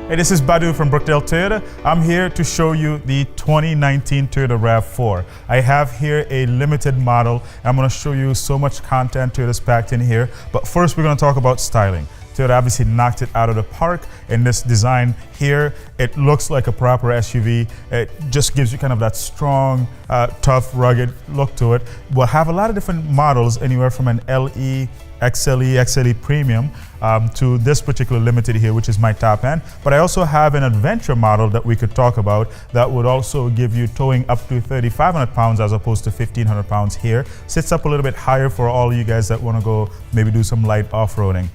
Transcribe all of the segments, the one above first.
Hey, this is Badu from Brookdale Toyota. I'm here to show you the 2019 Toyota RAV4. I have here a limited model. I'm going to show you so much content Toyota's packed in here. But first, we're going to talk about styling. Toyota obviously knocked it out of the park in this design here. It looks like a proper SUV. It just gives you kind of that strong, tough, rugged look to it. We'll have a lot of different models, anywhere from an LE, XLE, XLE Premium to this particular limited here, which is my top end. But I also have an adventure model that we could talk about that would also give you towing up to 3,500 pounds as opposed to 1,500 pounds here. Sits up a little bit higher for all you guys that want to go maybe do some light off-roading.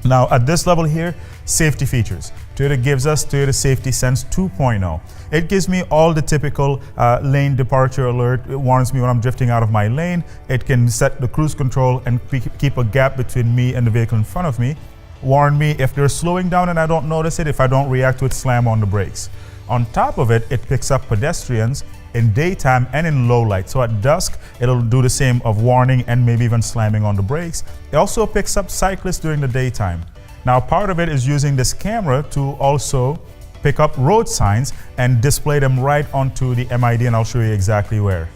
Now at this level here, safety features. Toyota gives us Toyota Safety Sense 2.0. It gives me all the typical lane departure alert. It warns me when I'm drifting out of my lane. It can set the cruise control and keep a gap between me and the vehicle in front of me. Warn me if they're slowing down and I don't notice it. If I don't react to it, slam on the brakes. On top of it, it picks up pedestrians in daytime and in low light. So at dusk, it'll do the same of warning and maybe even slamming on the brakes. It also picks up cyclists during the daytime. Now, part of it is using this camera to also pick up road signs and display them right onto the MID, and I'll show you exactly where.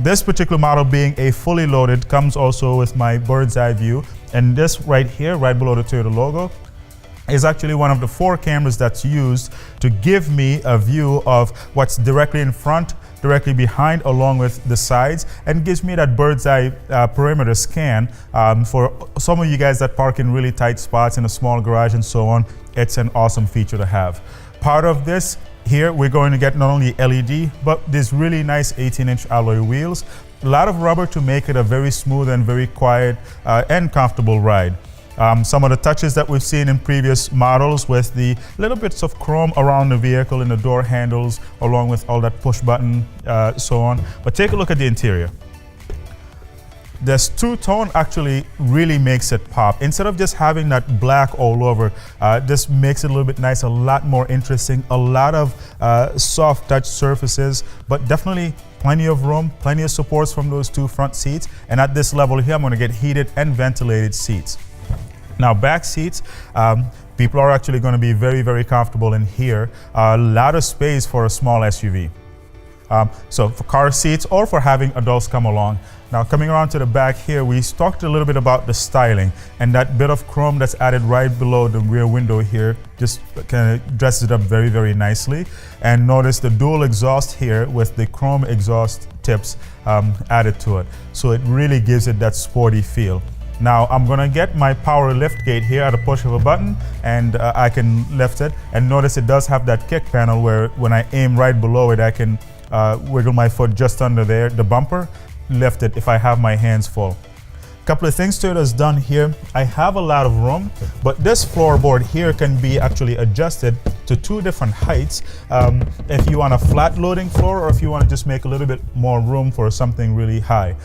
This particular model, being a fully loaded, comes also with my bird's eye view, and this right here, right below the Toyota logo, is actually one of the 4 cameras that's used to give me a view of what's directly in front, directly behind, along with the sides, and gives me that bird's eye perimeter scan. For some of you guys that park in really tight spots in a small garage and so on, it's an awesome feature to have. Part of this here, we're going to get not only LED, but these really nice 18-inch alloy wheels. A lot of rubber to make it a very smooth and very quiet and comfortable ride. Some of the touches that we've seen in previous models with the little bits of chrome around the vehicle and the door handles, along with all that push button, so on. But take a look at the interior. This two-tone actually really makes it pop. Instead of just having that black all over, this makes it a little bit nice, a lot more interesting, a lot of soft touch surfaces, but definitely plenty of room, plenty of supports from those 2 front seats. And at this level here, I'm going to get heated and ventilated seats. Now, back seats, people are actually going to be very, very comfortable in here. A lot of space for a small SUV. So for car seats or for having adults come along. Now, coming around to the back here, we talked a little bit about the styling, and that bit of chrome that's added right below the rear window here just kind of dresses it up very, very nicely. And notice the dual exhaust here with the chrome exhaust tips added to it. So it really gives it that sporty feel. Now, I'm going to get my power lift gate here at a push of a button, and I can lift it. And notice it does have that kick panel where when I aim right below it, I can wiggle my foot just under there, the bumper, lift it if I have my hands full. A couple of things Toyota's done here. I have a lot of room, but this floorboard here can be actually adjusted to 2 different heights. If you want a flat loading floor, or if you want to just make a little bit more room for something really high.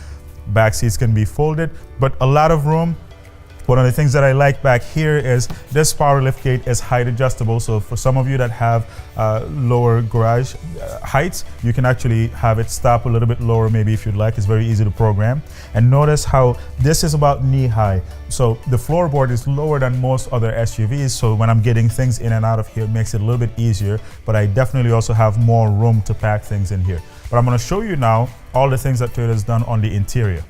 Back seats can be folded, but a lot of room. One of the things that I like back here is this power lift gate is height adjustable. So for some of you that have lower garage heights, you can actually have it stop a little bit lower maybe if you'd like. It's very easy to program. And notice how this is about knee high. So the floorboard is lower than most other SUVs. So when I'm getting things in and out of here, it makes it a little bit easier, but I definitely also have more room to pack things in here. But I'm going to show you now all the things that Toyota's done on the interior.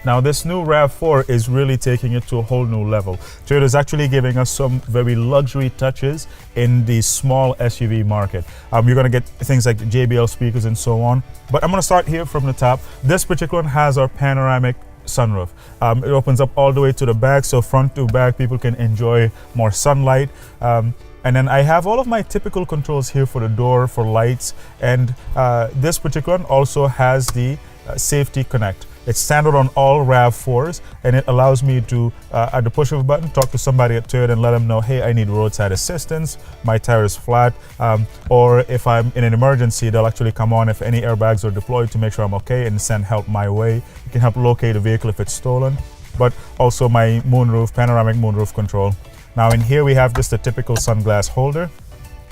Now, this new RAV4 is really taking it to a whole new level. Toyota is actually giving us some very luxury touches in the small SUV market. You're going to get things like JBL speakers and so on. But I'm going to start here from the top. This particular one has our panoramic sunroof. It opens up all the way to the back, so front to back, people can enjoy more sunlight. And then I have all of my typical controls here for the door, for lights, and this particular one also has the Safety Connect. It's standard on all RAV4s, and it allows me to, at the push of a button, talk to somebody at Toyota and let them know, hey, I need roadside assistance, my tire is flat, or if I'm in an emergency, they'll actually come on if any airbags are deployed to make sure I'm okay and send help my way. It can help locate a vehicle if it's stolen, but also my moonroof, panoramic moonroof control. Now in here we have just a typical sunglass holder,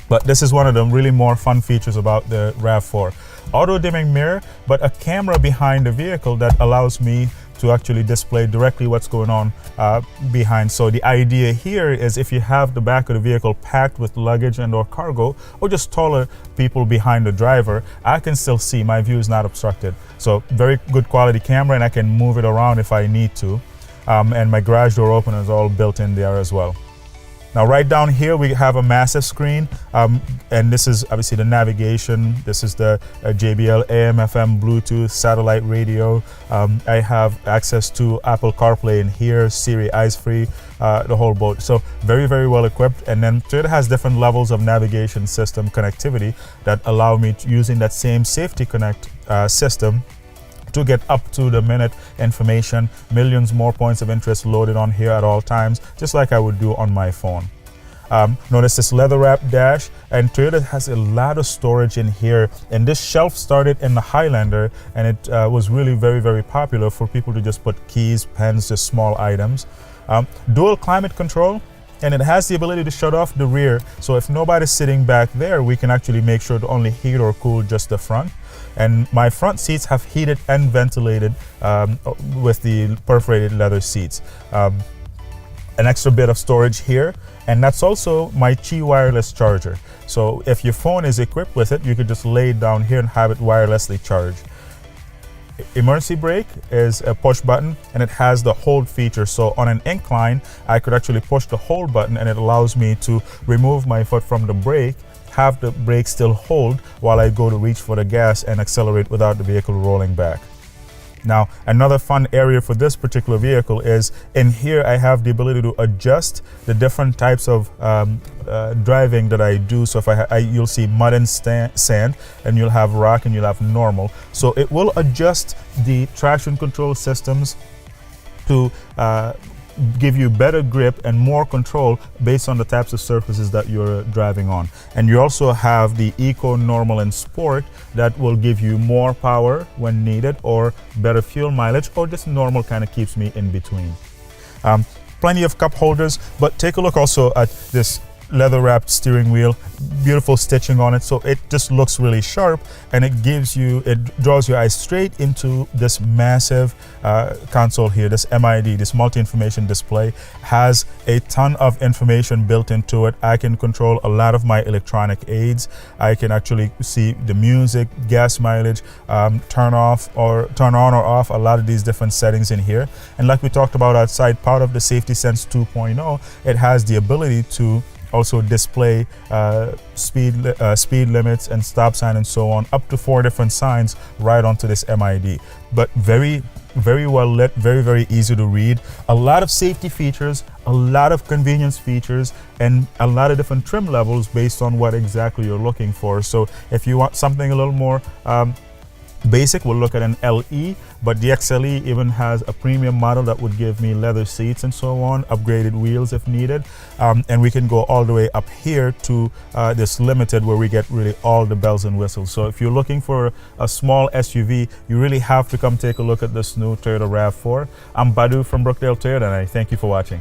but this is one of the really more fun features about the RAV4. Auto dimming mirror, but a camera behind the vehicle that allows me to actually display directly what's going on behind. So the idea here is if you have the back of the vehicle packed with luggage and or cargo, or just taller people behind the driver, I can still see. My view is not obstructed. So very good quality camera, and I can move it around if I need to. And my garage door opener is all built in there as well. Now right down here we have a massive screen, and this is obviously the navigation. This is the JBL AM, FM, Bluetooth, satellite radio. I have access to Apple CarPlay in here, Siri, Eyes Free, the whole boat. So very, very well equipped. And then Toyota has different levels of navigation system connectivity that allow me to, using that same Safety Connect system, to get up to the minute information, millions more points of interest loaded on here at all times, just like I would do on my phone. Notice this leather wrap dash, and Toyota has a lot of storage in here. And this shelf started in the Highlander, and it was really very, very popular for people to just put keys, pens, just small items. Dual climate control, and it has the ability to shut off the rear. So if nobody's sitting back there, we can actually make sure to only heat or cool just the front. And my front seats have heated and ventilated with the perforated leather seats. An extra bit of storage here, and that's also my Qi wireless charger. So if your phone is equipped with it, you could just lay it down here and have it wirelessly charged. Emergency brake is a push button, and it has the hold feature. So on an incline, I could actually push the hold button, and it allows me to remove my foot from the brake, have the brake still hold while I go to reach for the gas and accelerate without the vehicle rolling back. Now, another fun area for this particular vehicle is in here I have the ability to adjust the different types of driving that I do. So if you'll see mud and sand, and you'll have rock, and you'll have normal. So it will adjust the traction control systems to give you better grip and more control based on the types of surfaces that you're driving on. And you also have the Eco, Normal, and Sport that will give you more power when needed, or better fuel mileage, or just normal kind of keeps me in between. Plenty of cup holders, but take a look also at this leather wrapped steering wheel, beautiful stitching on it, so it just looks really sharp, and it draws your eyes straight into this massive console here. This MID, this multi-information display, has a ton of information built into it. I can control a lot of my electronic aids. I can actually see the music, gas mileage, turn on or off a lot of these different settings in here. And like we talked about outside, part of the Safety Sense 2.0, it has the ability to also display speed limits and stop sign and so on, up to 4 different signs right onto this MID. But very, very well lit, very, very easy to read. A lot of safety features, a lot of convenience features, and a lot of different trim levels based on what exactly you're looking for. So if you want something a little more basic, we'll look at an LE, but the XLE even has a premium model that would give me leather seats and so on, upgraded wheels if needed, and we can go all the way up here to this limited, where we get really all the bells and whistles. So if you're looking for a small SUV, you really have to come take a look at this new Toyota RAV4. I'm Badu from Brookdale Toyota, and I thank you for watching.